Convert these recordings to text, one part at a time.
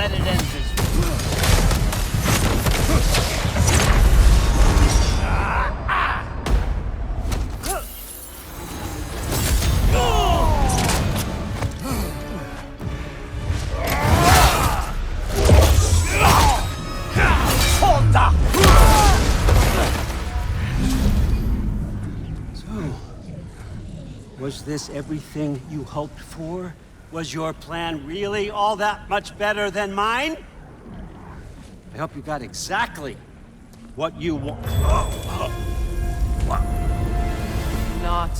that it ends this way. Was this everything you hoped for? Was your plan really all that much better than mine? I hope you got exactly what you want. Not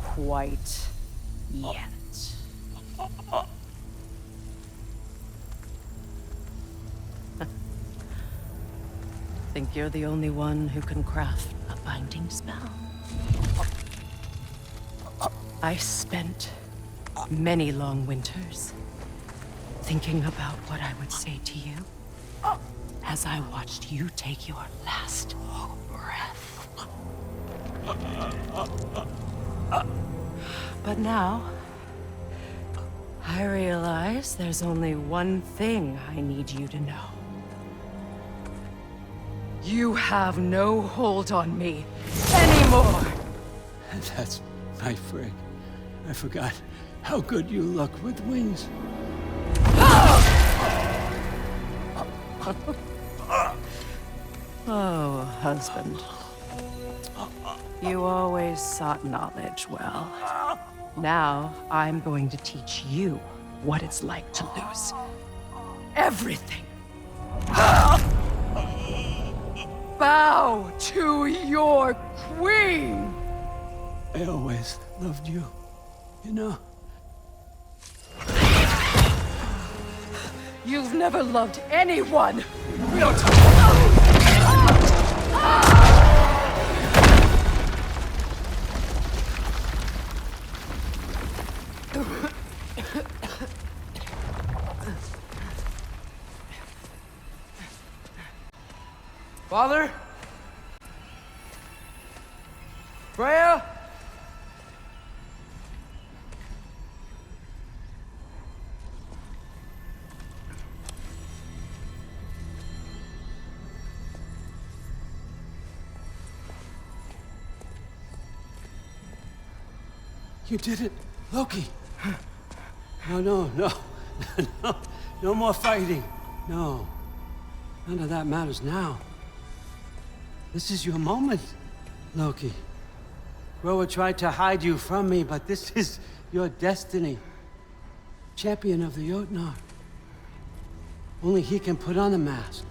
quite yet. Think you're the only one who can craft a binding spell? I spent many long winters thinking about what I would say to you as I watched you take your last breath. But now, I realize there's only one thing I need you to know. You have no hold on me anymore! That's my friend. I forgot how good you look with wings. Oh, husband. You always sought knowledge well. Now, I'm going to teach you what it's like to lose everything. Bow to your queen! I always loved you, you know. You've never loved anyone! Father? Freya? You did it, Loki. No. No more fighting. No. None of that matters now. This is your moment, Loki. Groa tried to hide you from me, but this is your destiny. Champion of the Jotnar. Only he can put on the mask.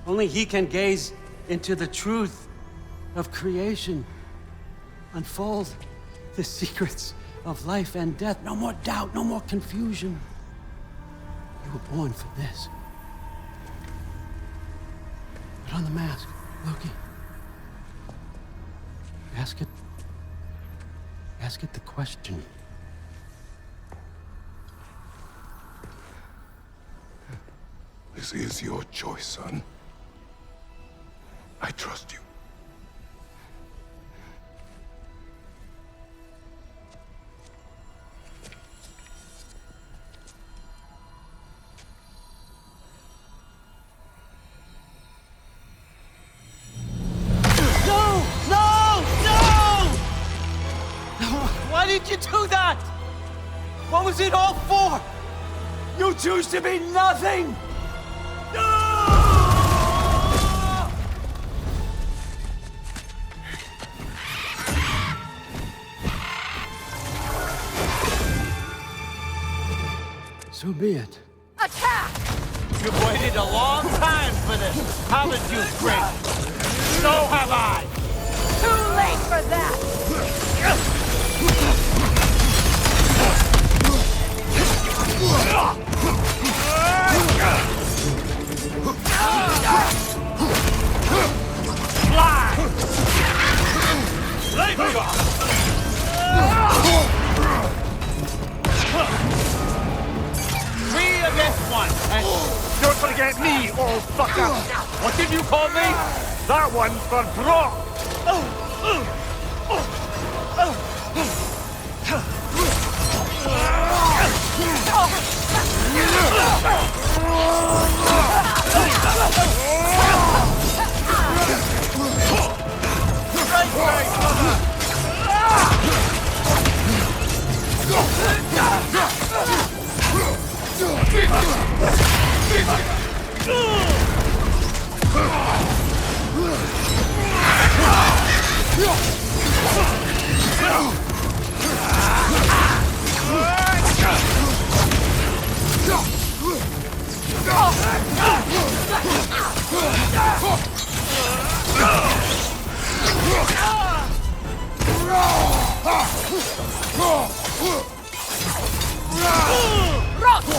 Only he can gaze into the truth of creation. Unfold the secrets of life and death. No more doubt, no more confusion. You were born for this. Put on the mask, Loki. Ask it the question. This is your choice, son. I trust you. Why did you do that? What was it all for? You choose to be nothing! So be it. Attack! You've waited a long time for this, haven't you, Greg? So have I! Too late for that! Fly! Let go! Three against one, and don't forget me, old fucker! What did you call me? That one's for Brock!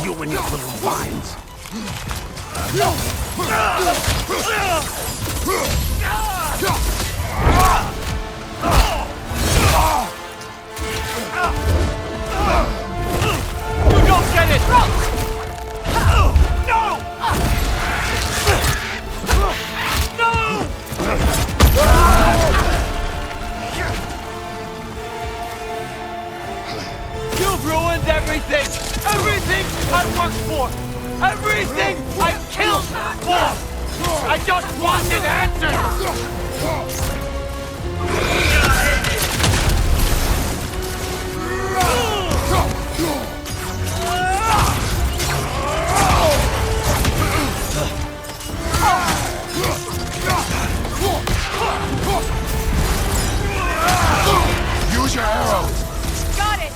You and your little vines. You don't get it! No! You've ruined everything! Everything I worked for! Everything I killed for! I just wanted answers! Use your arrows! Got it!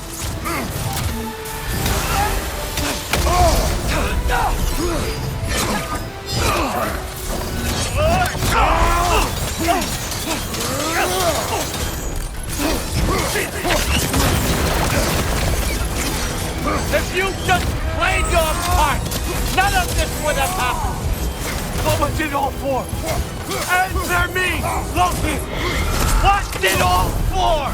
If you just played your part, none of this would have happened! What was it all for? Answer me, Loki! What's it all for?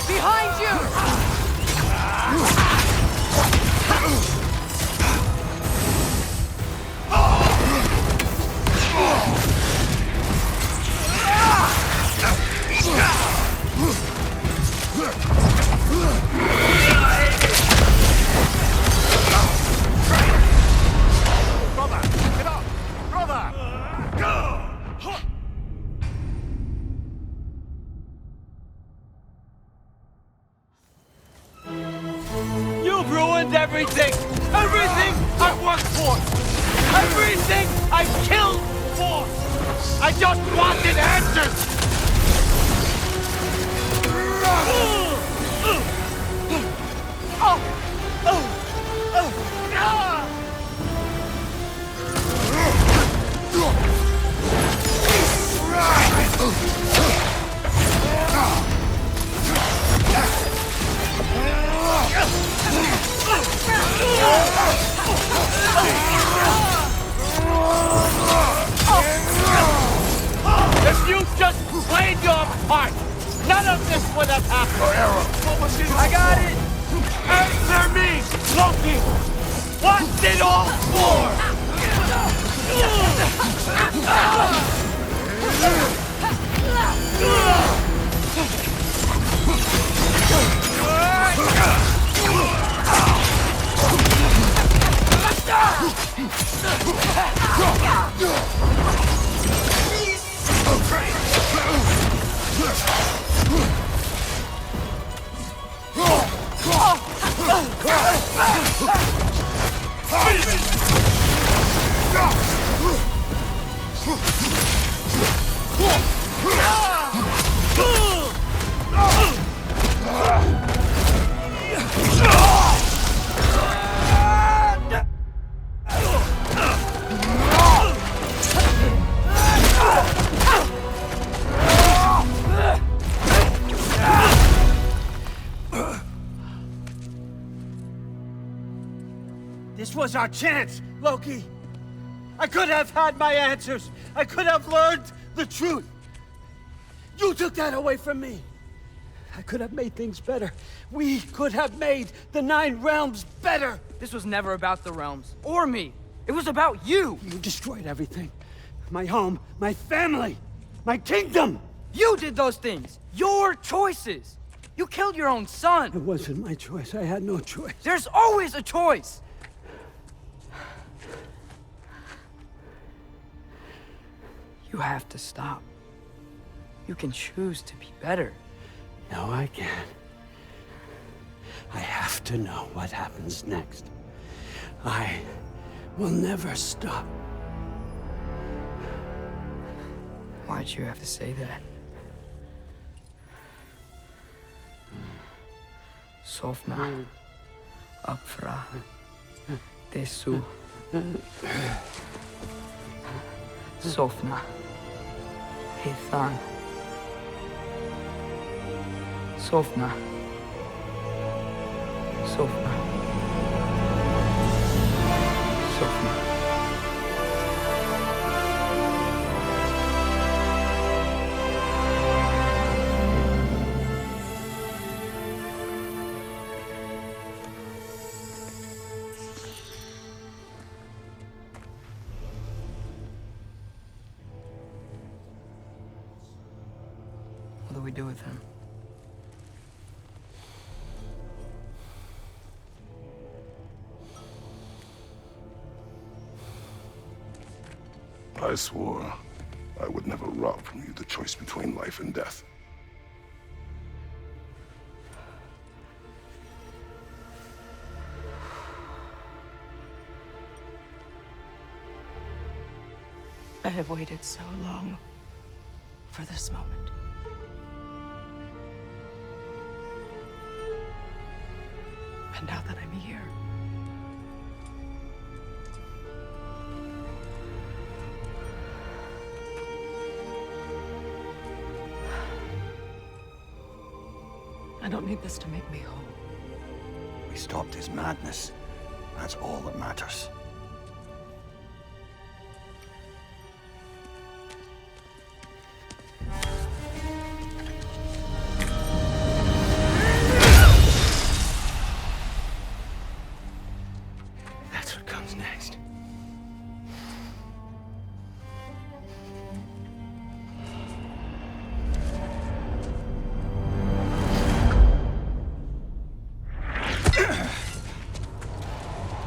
Behind you! Brother! Get up! Brother! You've ruined everything! Everything I worked for! Everything I killed for! I just wanted answers! If you just played your part, none of this would have happened. Your arrow! I got it! Answer me, Loki! What's it all for? This was our chance, Loki. I could have had my answers. I could have learned the truth. You took that away from me. I could have made things better. We could have made the 9 realms better. This was never about the realms, or me. It was about you! You destroyed everything. My home, my family, my kingdom! You did those things! Your choices! You killed your own son! It wasn't my choice. I had no choice. There's always a choice! You have to stop. You can choose to be better. No, I can't. I have to know what happens next. I will never stop. Why'd you have to say that? Sofna. Apfra. Desu. Sofna. Hithan. Sofna. Sofna. Sofna. What do we do with him? I swore I would never rob from you the choice between life and death. I have waited so long for this moment. And now that I'm here, I don't need this to make me whole. We stopped his madness. That's all that matters. That's what comes next.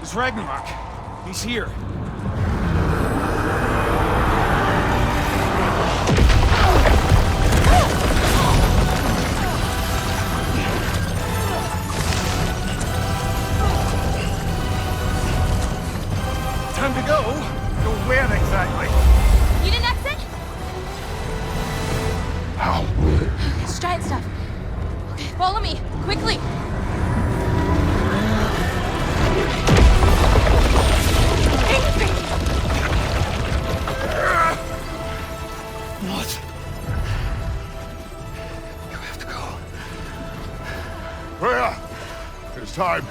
It's Ragnarok. He's here. Time to go. Go where exactly? Need an exit? How? It's giant stuff. Okay, follow me, quickly. What? You have to go. Freya! It's time.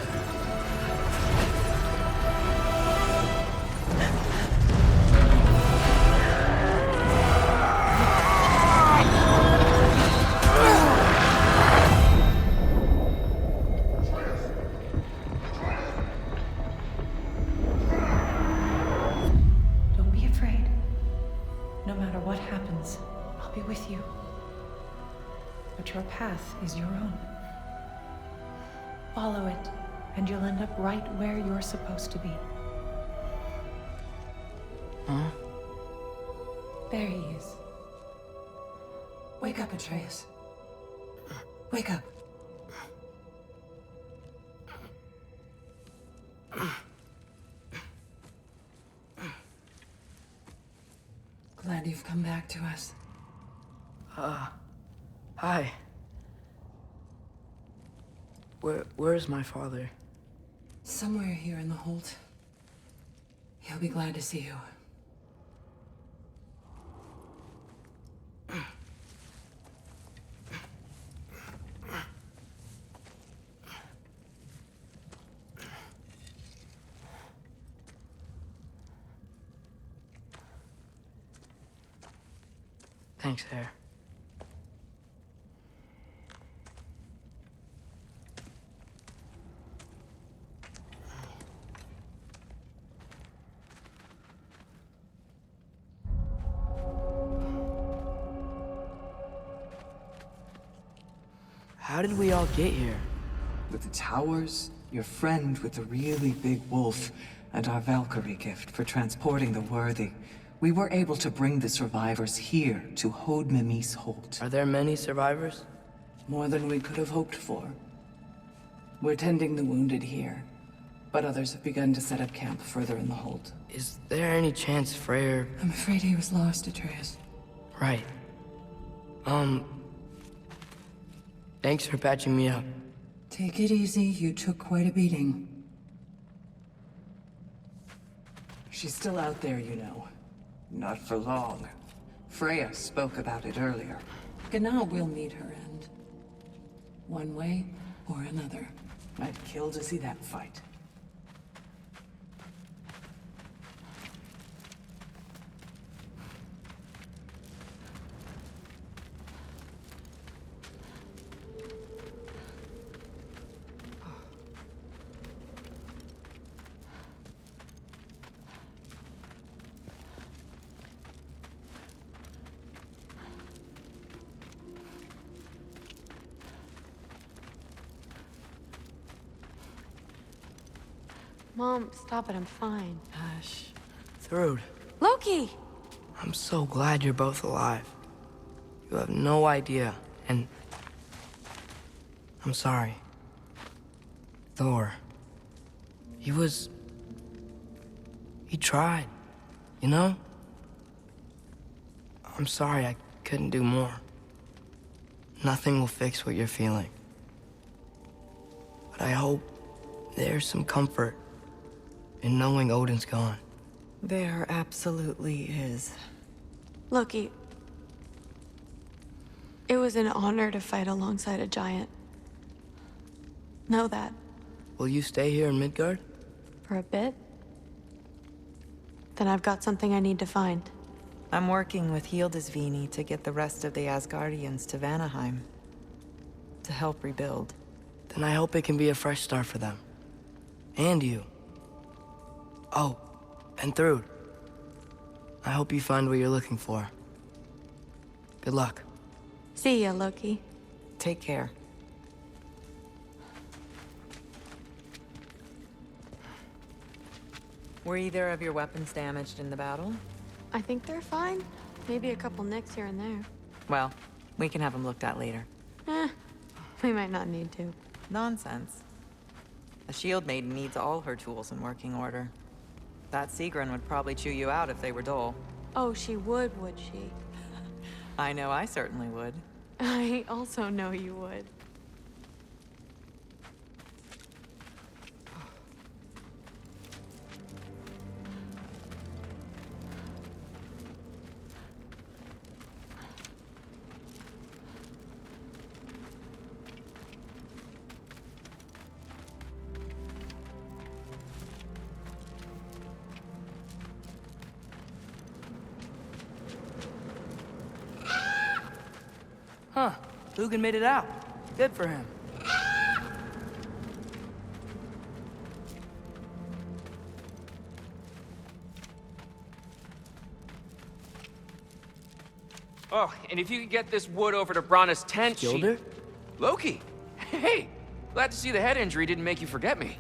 don't be afraid. No matter what happens, I'll be with you. But your path is your own. Follow it, and you'll end up right where you're supposed to be. Huh? There he is. Wake up, Atreus. Wake up. Glad you've come back to us. Hi. Where's my father? Somewhere here in the Holt. He'll be glad to see you. Thanks, Hare. How did we all get here? With the towers, your friend with the really big wolf, and our Valkyrie gift for transporting the worthy, we were able to bring the survivors here to Hod Mimis Holt. Are there many survivors? More than we could have hoped for. We're tending the wounded here, but others have begun to set up camp further in the Holt. Is there any chance Freyr... I'm afraid he was lost, Atreus. Right. Thanks for patching me up. Take it easy, you took quite a beating. She's still out there, you know. Not for long. Freya spoke about it earlier. Gna will meet her end. One way or another. I'd kill to see that fight. Mom, stop it. I'm fine. Hush. Thrud, Loki! I'm so glad you're both alive. You have no idea, and... I'm sorry. Thor. He tried, you know? I'm sorry I couldn't do more. Nothing will fix what you're feeling. But I hope there's some comfort in knowing Odin's gone. There absolutely is. Loki, it was an honor to fight alongside a giant. Know that. Will you stay here in Midgard? For a bit? Then I've got something I need to find. I'm working with Hildisvini to get the rest of the Asgardians to Vanaheim. To help rebuild. Then I hope it can be a fresh start for them. And you. Oh, and Thrud. I hope you find what you're looking for. Good luck. See ya, Loki. Take care. Were either of your weapons damaged in the battle? I think they're fine. Maybe a couple nicks here and there. Well, we can have them looked at later. We might not need to. Nonsense. A shield maiden needs all her tools in working order. That Sigrun would probably chew you out if they were dull. Oh, she would she? I know I certainly would. I also know you would. Huh. Dugan made it out. Good for him. Oh, and if you could get this wood over to Brana's tent, Skilder? Loki! Hey! Glad to see the head injury didn't make you forget me.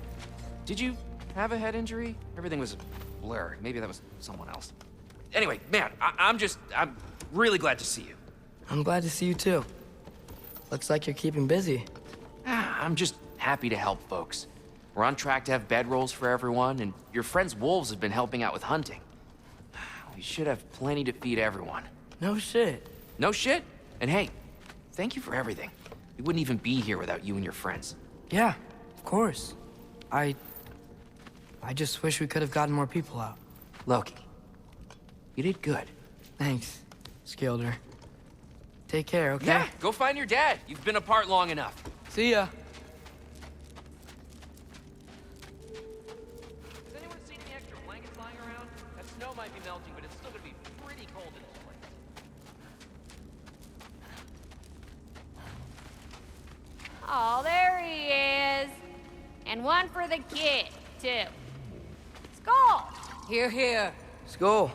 Did you have a head injury? Everything was a blur. Maybe that was someone else. Anyway, man, I'm really glad to see you. I'm glad to see you too. Looks like you're keeping busy. I'm just happy to help folks. We're on track to have bedrolls for everyone, and your friend's wolves have been helping out with hunting. We should have plenty to feed everyone. No shit. No shit? And hey, thank you for everything. We wouldn't even be here without you and your friends. Yeah, of course. I just wish we could have gotten more people out. Loki, you did good. Thanks, Skilder. Take care, okay? Yeah, go find your dad. You've been apart long enough. See ya. Has anyone seen any extra blankets lying around? That snow might be melting, but it's still gonna be pretty cold in this place. Oh, there he is. And one for the kid, too. Skull! Here, here. Skull.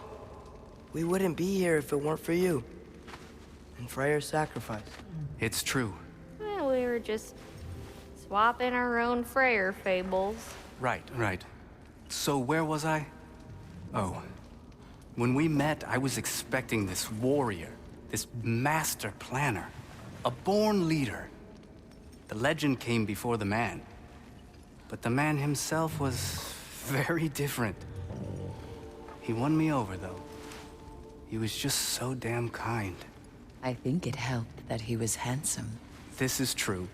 We wouldn't be here if it weren't for you. And Freyr's sacrifice. It's true. Well, we were were just swapping our own Freyr fables. Right. So where was I? Oh. When we met, I was expecting this warrior, this master planner, a born leader. The legend came before the man. But the man himself was very different. He won me over, though. He was just so damn kind. I think it helped that he was handsome. This is true.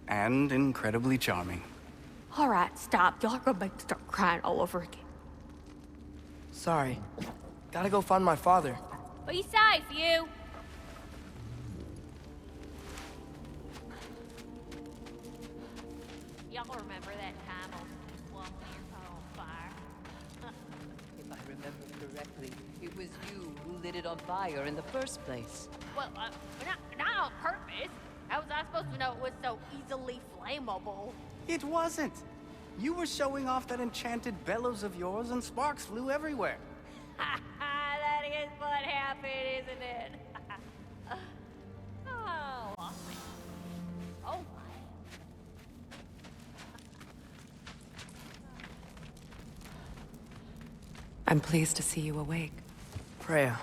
And incredibly charming. All right, stop. Y'all are gonna make me start crying all over again. Sorry. Gotta go find my father. Be safe, you. Y'all remember that time on one when your car on fire? If I remember correctly, it was you who lit it on fire in the first place. Well, not on purpose. How was I supposed to know it was so easily flammable? It wasn't. You were showing off that enchanted bellows of yours and sparks flew everywhere. That is what happened, isn't it? Oh. Oh. I'm pleased to see you awake. Freya.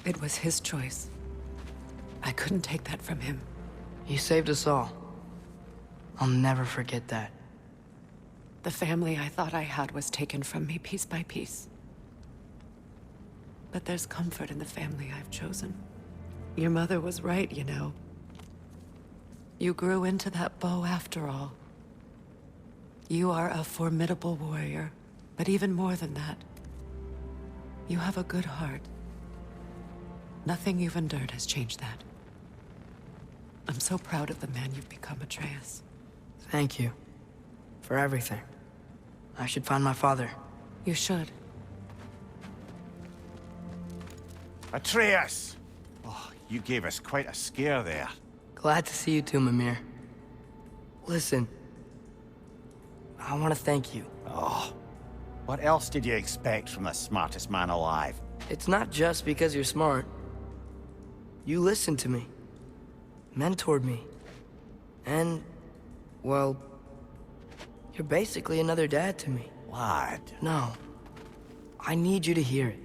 It was his choice. I couldn't take that from him. He saved us all. I'll never forget that. The family I thought I had was taken from me piece by piece. But there's comfort in the family I've chosen. Your mother was right, you know. You grew into that bow after all. You are a formidable warrior, but even more than that, you have a good heart. Nothing you've endured has changed that. I'm so proud of the man you've become, Atreus. Thank you. For everything. I should find my father. You should. Atreus! Oh, you gave us quite a scare there. Glad to see you too, Mimir. Listen. I want to thank you. Oh, what else did you expect from the smartest man alive? It's not just because you're smart. You listened to me. Mentored me. And, well, you're basically another dad to me. Lad. No. I need you to hear it.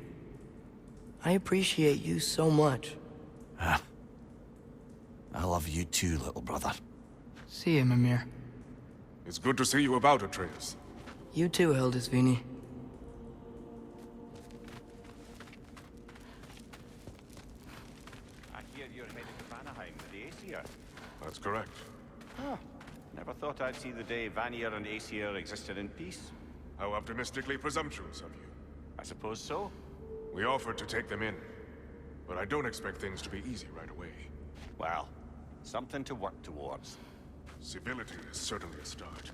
I appreciate you so much. I love you too, little brother. See you, Mimir. It's good to see you about, Atreus. You too, Hildisvini. I hear you're headed to Vanaheim with the Aesir. That's correct. Huh. Never thought I'd see the day Vanir and Aesir existed in peace. How optimistically presumptuous of you. I suppose so. We offered to take them in, but I don't expect things to be easy right away. Well, something to work towards. Civility is certainly a start.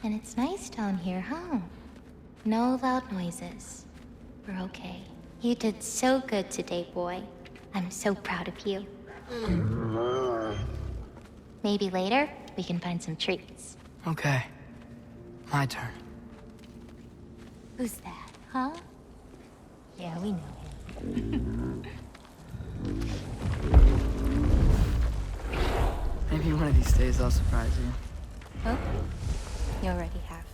And it's nice down here, huh? No loud noises. We're okay. You did so good today, boy. I'm so proud of you. Maybe later, we can find some treats. Okay. My turn. Who's that, huh? Yeah, we know him. Maybe one of these days I'll surprise you. Oh, you already have.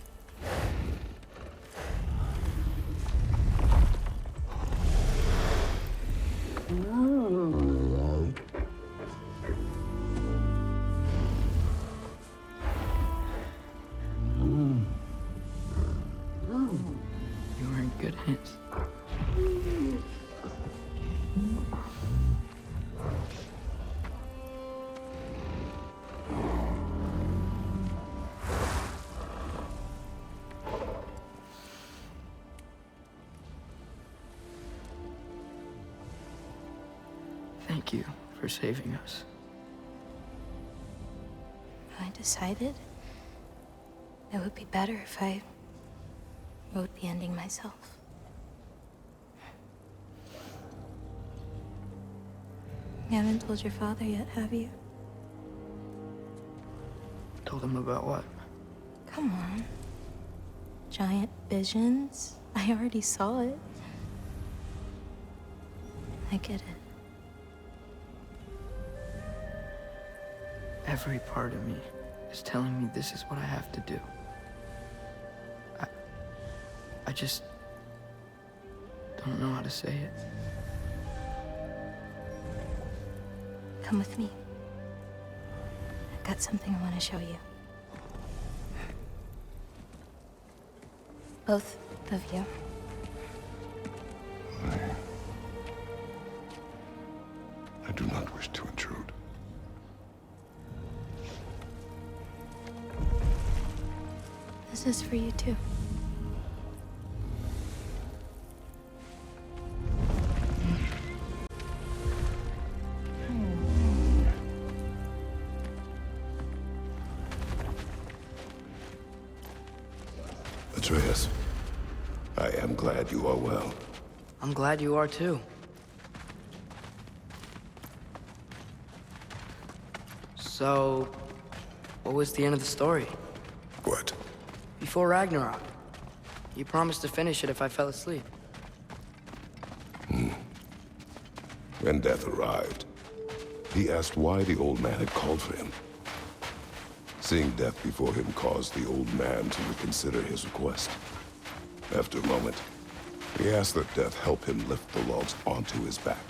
You were in good hands. Thank you for saving us. I decided it would be better if I wrote the ending myself. You haven't told your father yet, have you? Told him about what? Come on. Giant visions? I already saw it. I get it. Every part of me is telling me this is what I have to do. I just don't know how to say it. Come with me. I've got something I want to show you. Both of you. I do not wish to intrude. This is for you too. Atreus, I am glad you are well. I'm glad you are too. So, what was the end of the story? What? Before Ragnarok. You promised to finish it if I fell asleep. When death arrived, he asked why the old man had called for him. Seeing death before him caused the old man to reconsider his request. After a moment, he asked that death help him lift the logs onto his back,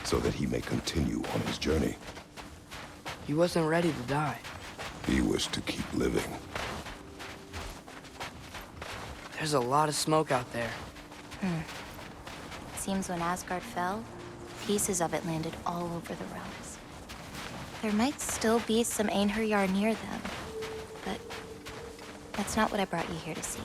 so that he may continue on his journey. He wasn't ready to die. He wished to keep living. There's a lot of smoke out there. Seems when Asgard fell, pieces of it landed all over the realms. There might still be some Einherjar near them, but that's not what I brought you here to see.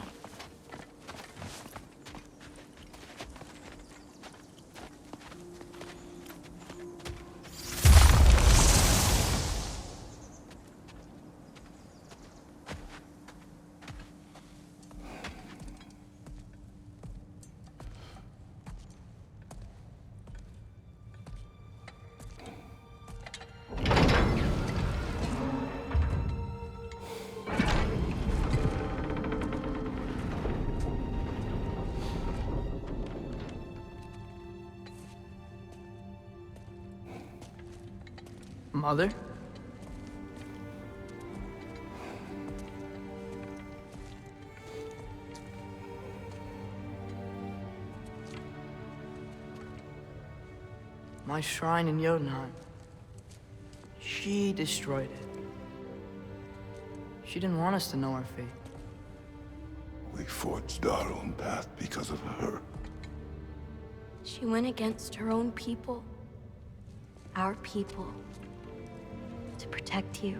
Mother? My shrine in Jotunheim. She destroyed it. She didn't want us to know our fate. We forged our own path because of her. She went against her own people. Our people. To protect you.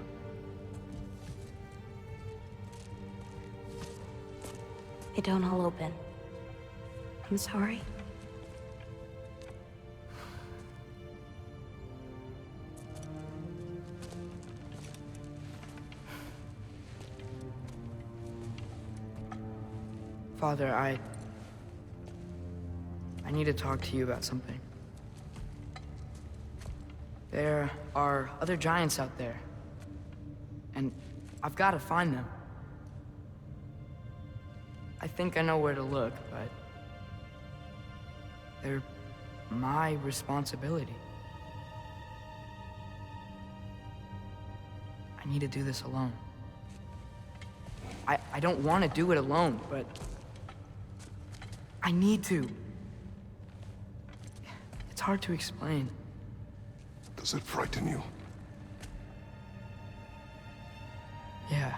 It don't all open. I'm sorry. Father, I need to talk to you about something. There are other giants out there, and I've got to find them. I think I know where to look, but they're my responsibility. I need to do this alone. I don't want to do it alone, but I need to. It's hard to explain. Does it frighten you? Yeah.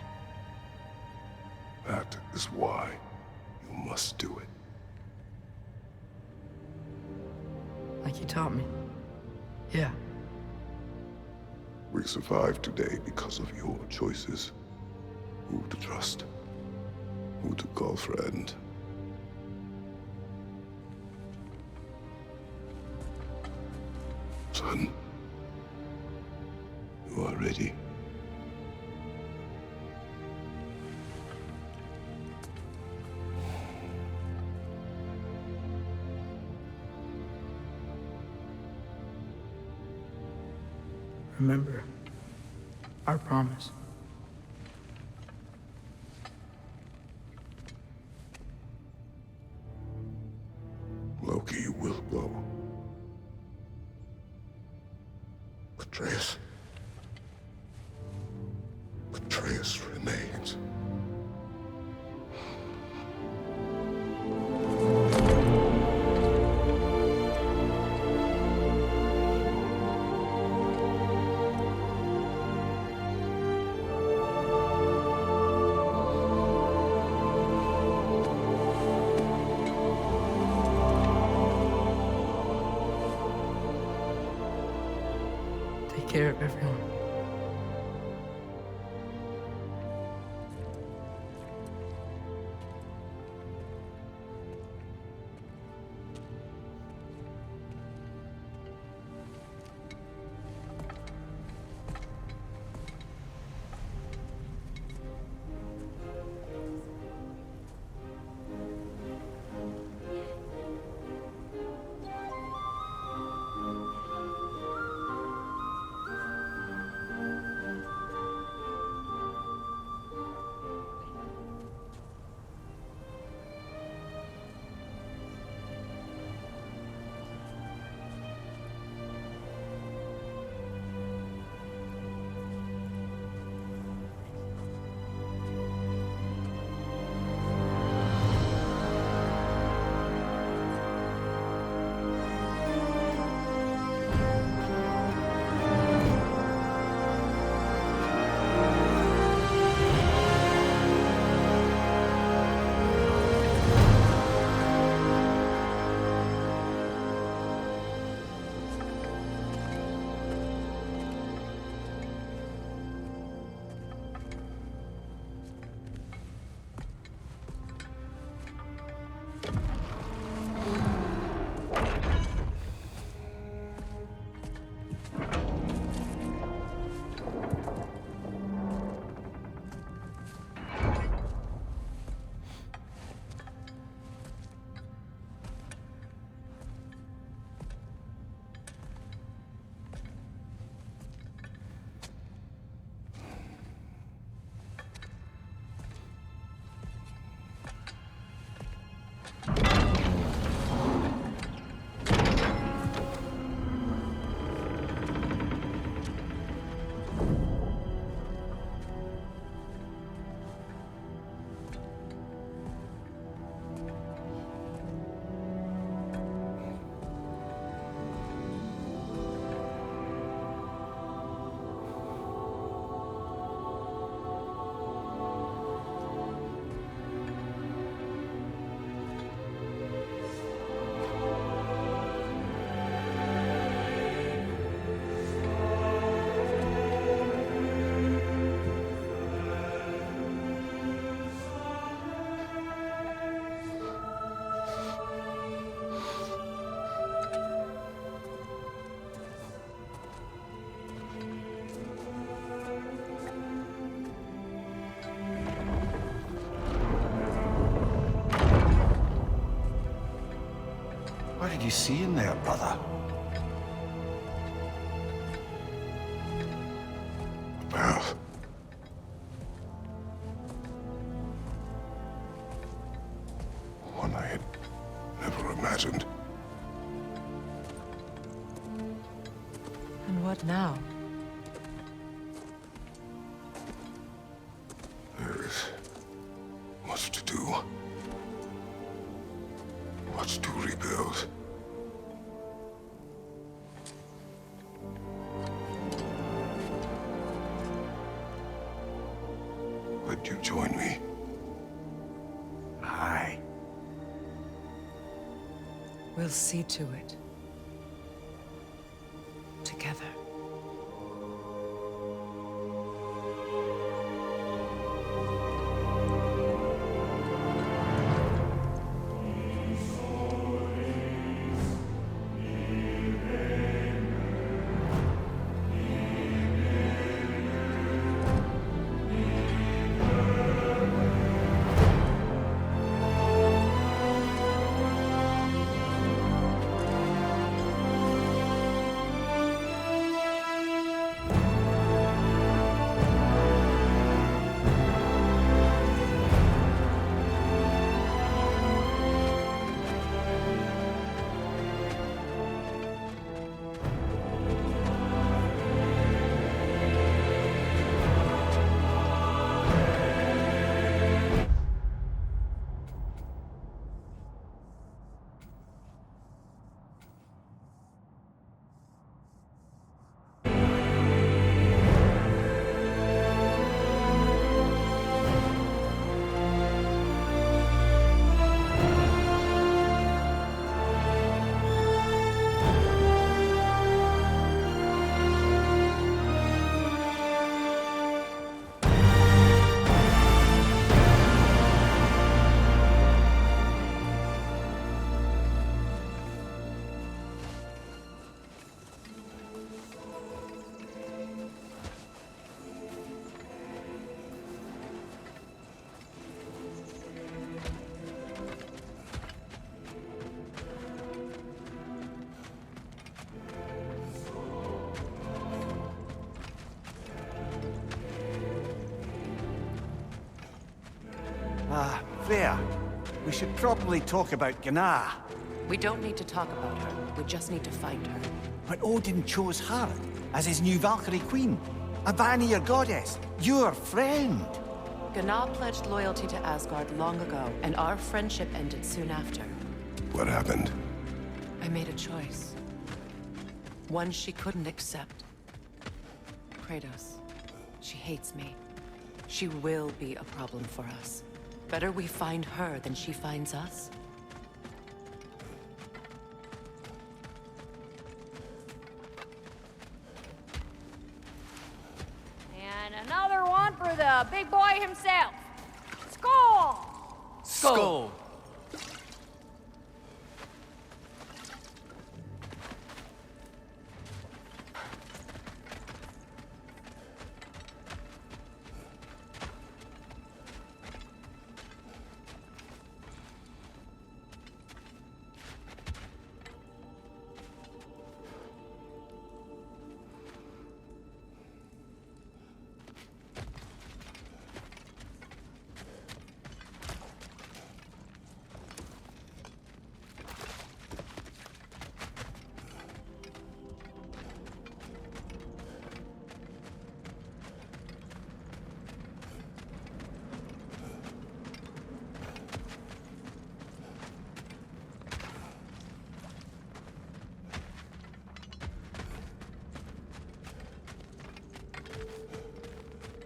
That is why you must do it. Like you taught me. Yeah. We survived today because of your choices. Who to trust, who to call friend. Son, you are ready. Remember our promise. Atreus. Atreus remains. Take care of everyone. What did you see in there, brother? A path. One I had never imagined. And what now? There is much to do. Much to rebuild. Would you join me? Aye. We'll see to it. Together. Freya, we should probably talk about Gná. We don't need to talk about her. We just need to find her. But Odin chose her as his new Valkyrie queen. A Vanir goddess, your friend. Gná pledged loyalty to Asgard long ago, and our friendship ended soon after. What happened? I made a choice. One she couldn't accept. Kratos. She hates me. She will be a problem for us. Better we find her than she finds us. And another one for the big boy himself. Skull! Skull!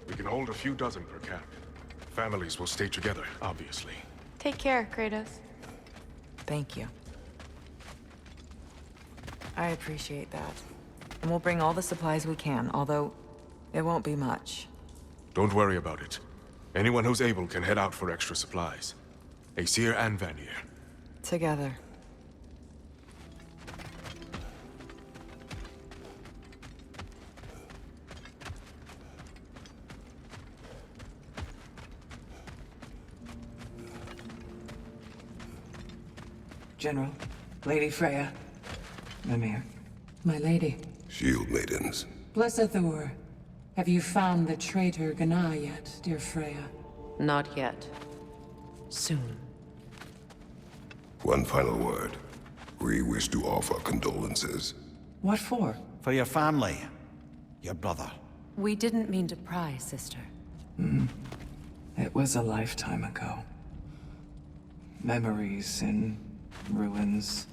We can hold a few dozen per camp. Families will stay together, obviously. Take care, Kratos. Thank you. I appreciate that. And we'll bring all the supplies we can, although it won't be much. Don't worry about it. Anyone who's able can head out for extra supplies. Aesir and Vanir. Together. General, Lady Freya, Mimir, my lady. Shield maidens. Blessed Thor, have you found the traitor Gná yet, dear Freya? Not yet. Soon. One final word. We wish to offer condolences. What for? For your family. Your brother. We didn't mean to pry, sister. It was a lifetime ago. Memories in ruins.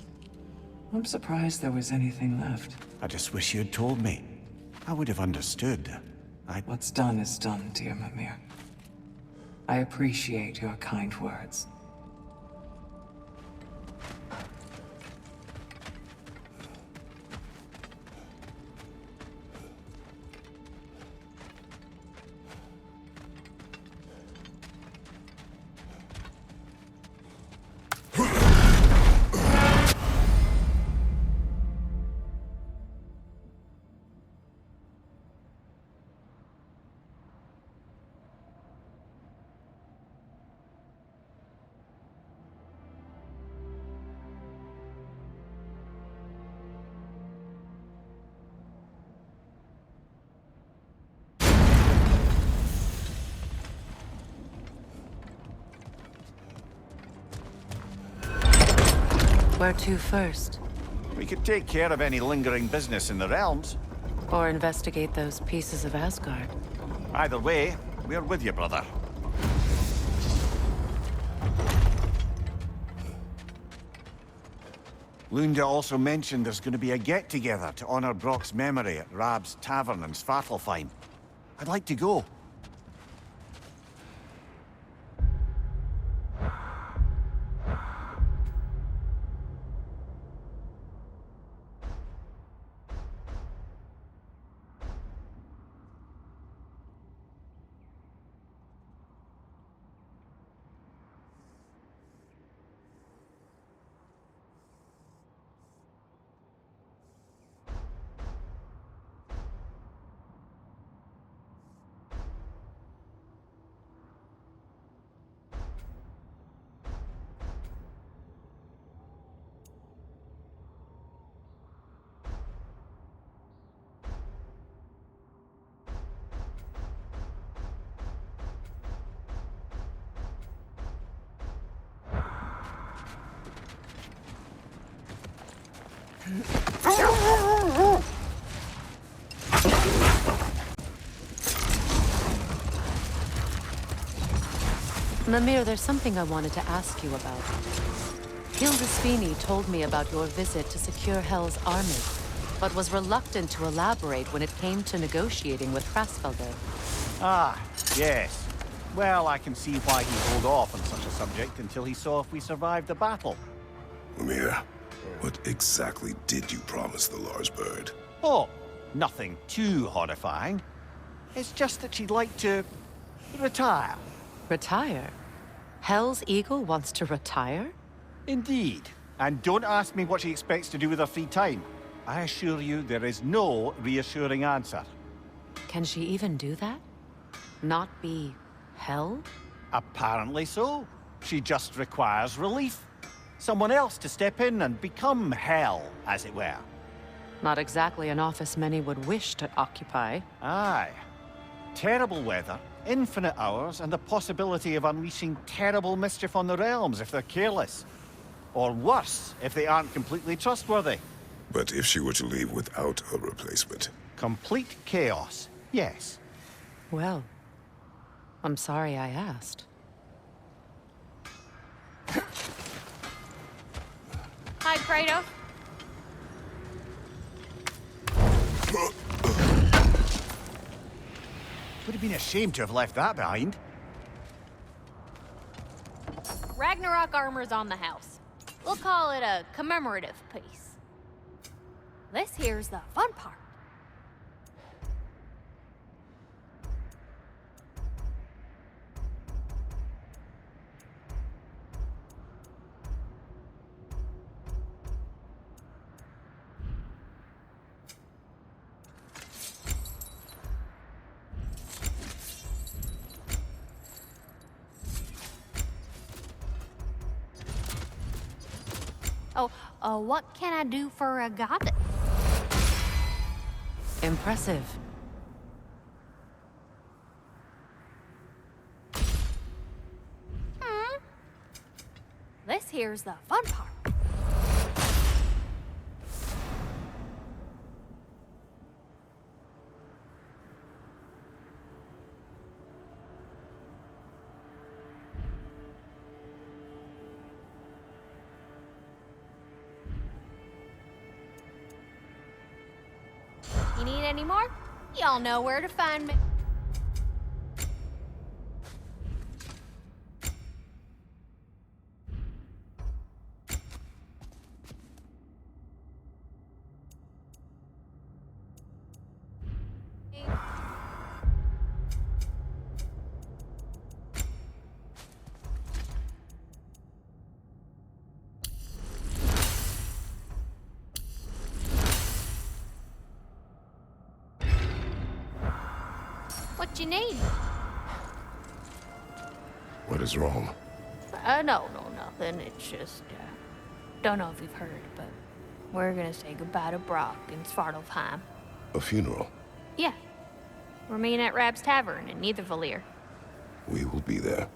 I'm surprised there was anything left. I just wish you'd told me. I would have understood. What's done is done, dear Mimir. I appreciate your kind words. Where to first? We could take care of any lingering business in the realms. Or investigate those pieces of Asgard? Either way, we're with you, brother. Lunda also mentioned there's going to be a get-together to honor Brock's memory at Rab's Tavern in Svartalfheim. I'd like to go. Mimir, there's something I wanted to ask you about. Hildesvini told me about your visit to secure Hell's army, but was reluctant to elaborate when it came to negotiating with Hrassfelder. Ah, yes. Well, I can see why he held off on such a subject until he saw if we survived the battle. Mimir, what exactly did you promise the large bird? Oh, nothing too horrifying. It's just that she'd like to retire. Retire? Hell's Eagle wants to retire? Indeed. And don't ask me what she expects to do with her free time. I assure you there is no reassuring answer. Can she even do that? Not be Hell? Apparently so. She just requires relief. Someone else to step in and become Hell, as it were. Not exactly an office many would wish to occupy. Aye. Terrible weather, infinite hours, and the possibility of unleashing terrible mischief on the realms if they're careless. Or worse, if they aren't completely trustworthy. But if she were to leave without a replacement? Complete chaos, yes. Well, I'm sorry I asked. Hi, Kratos. Would have been a shame to have left that behind. Ragnarok armor's on the house. We'll call it a commemorative piece. This here's the fun part. Oh, what can I do for a goddess? Impressive. This here's the fun part. You need any more? Y'all know where to find me. What you need? What is wrong? No, nothing. It's just, don't know if you've heard, but we're gonna say goodbye to Brock in Svartalfheim. A funeral? Yeah. We're meeting at Rab's Tavern in Niedervalir. We will be there.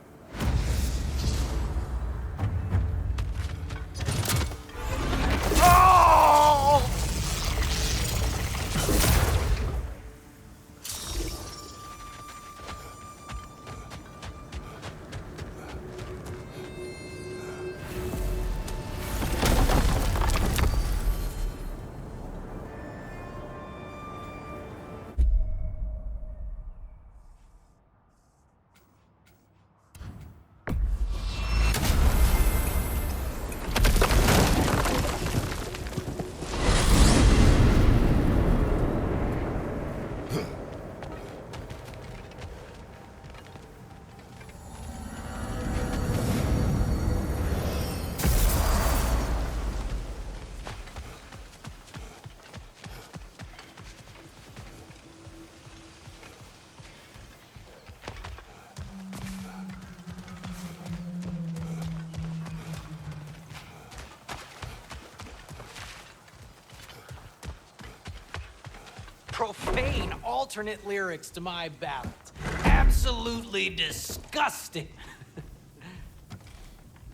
Profane alternate lyrics to my ballads. Absolutely disgusting.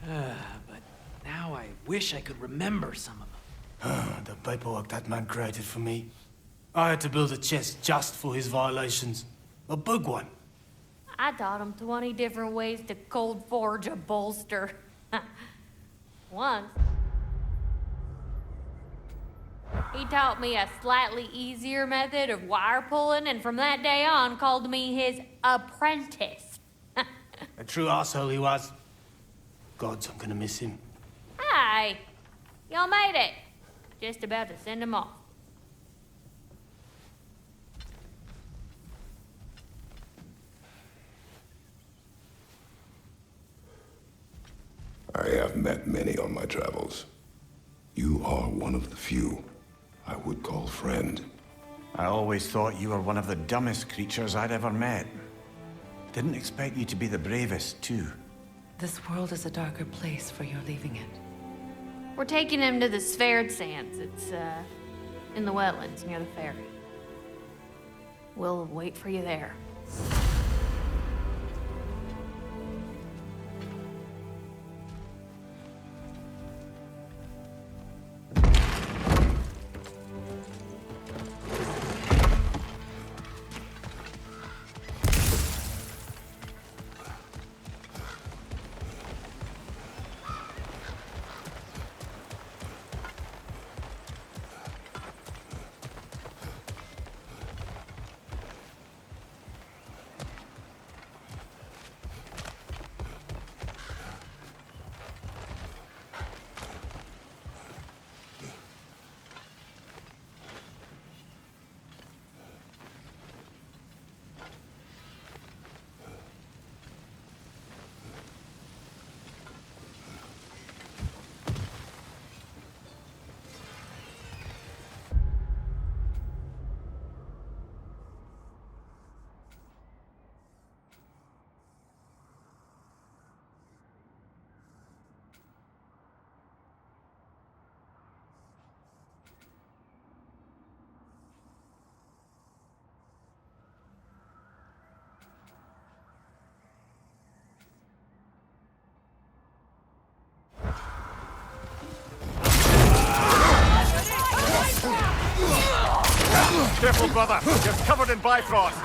But now I wish I could remember some of them. The paperwork that man created for me. I had to build a chest just for his violations. A big one. I taught him 20 different ways to cold forge a bolster. Once. He taught me a slightly easier method of wire pulling, and from that day on called me his apprentice. A true asshole he was. Gods, I'm gonna miss him. Hi. Y'all made it. Just about to send him off. I have met many on my travels. You are one of the few I would call friend. I always thought you were one of the dumbest creatures I'd ever met. Didn't expect you to be the bravest, too. This world is a darker place for your leaving it. We're taking him to the Sphaired Sands. It's, in the wetlands near the ferry. We'll wait for you there. Careful, brother. You're covered in Bifrost.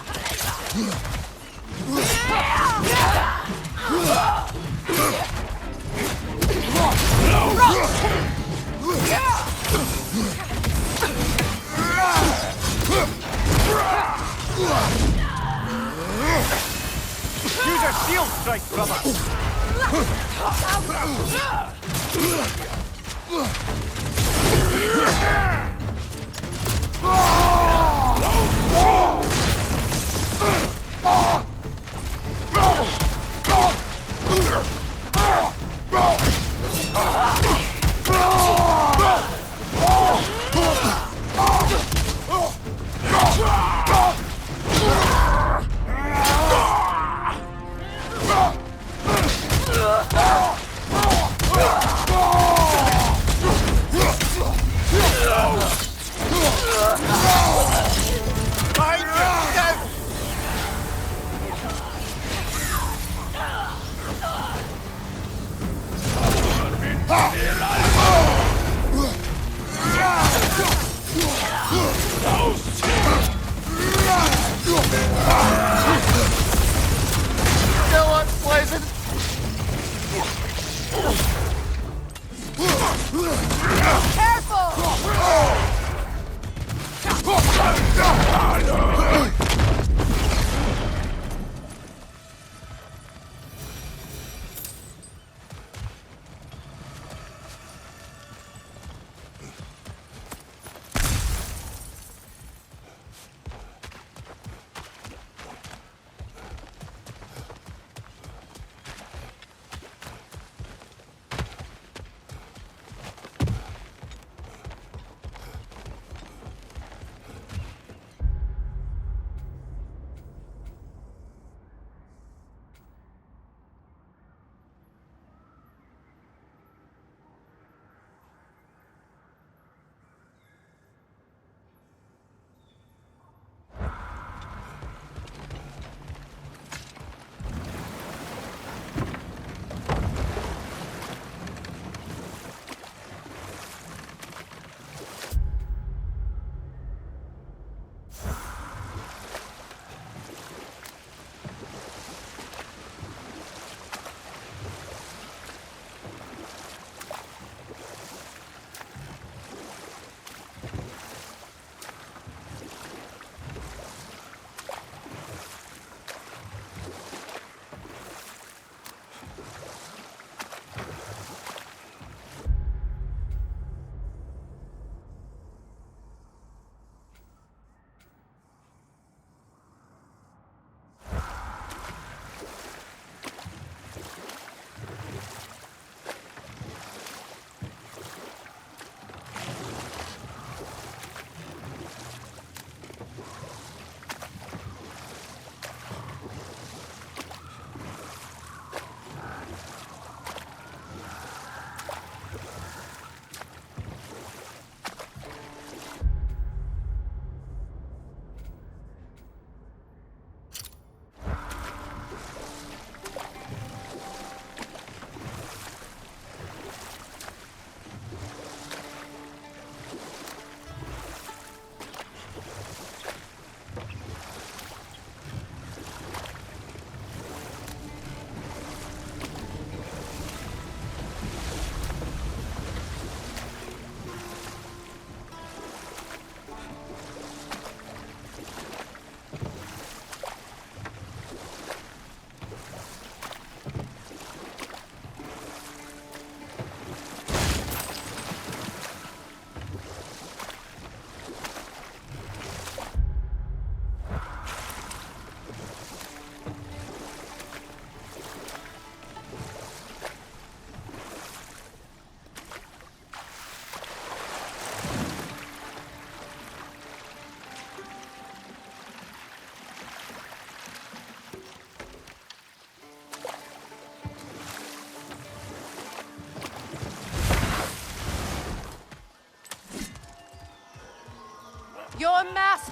Use a shield strike, brother.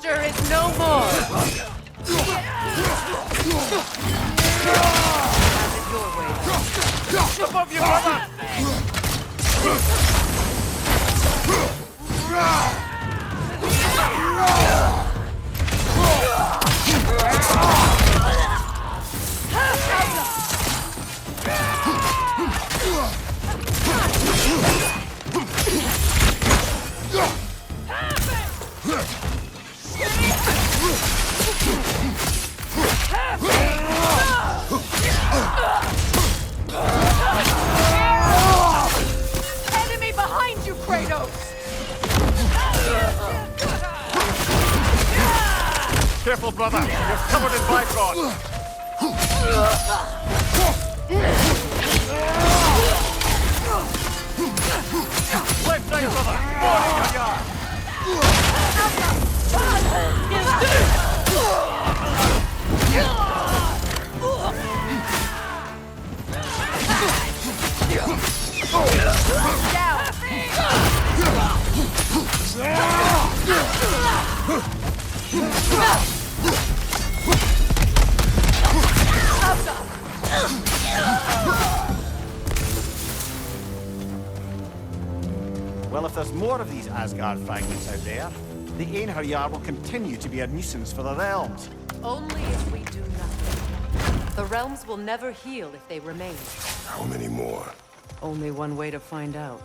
master is no more! Have it your way. Above you, brother! Enemy behind you, Kratos! Careful, brother. You're covered in Bifrost. Left side, brother. Morning, Well, if there's more of these Asgard fragments out there, the Einherjar will continue to be a nuisance for the realms. Only if we do nothing. The realms will never heal if they remain. How many more? Only one way to find out.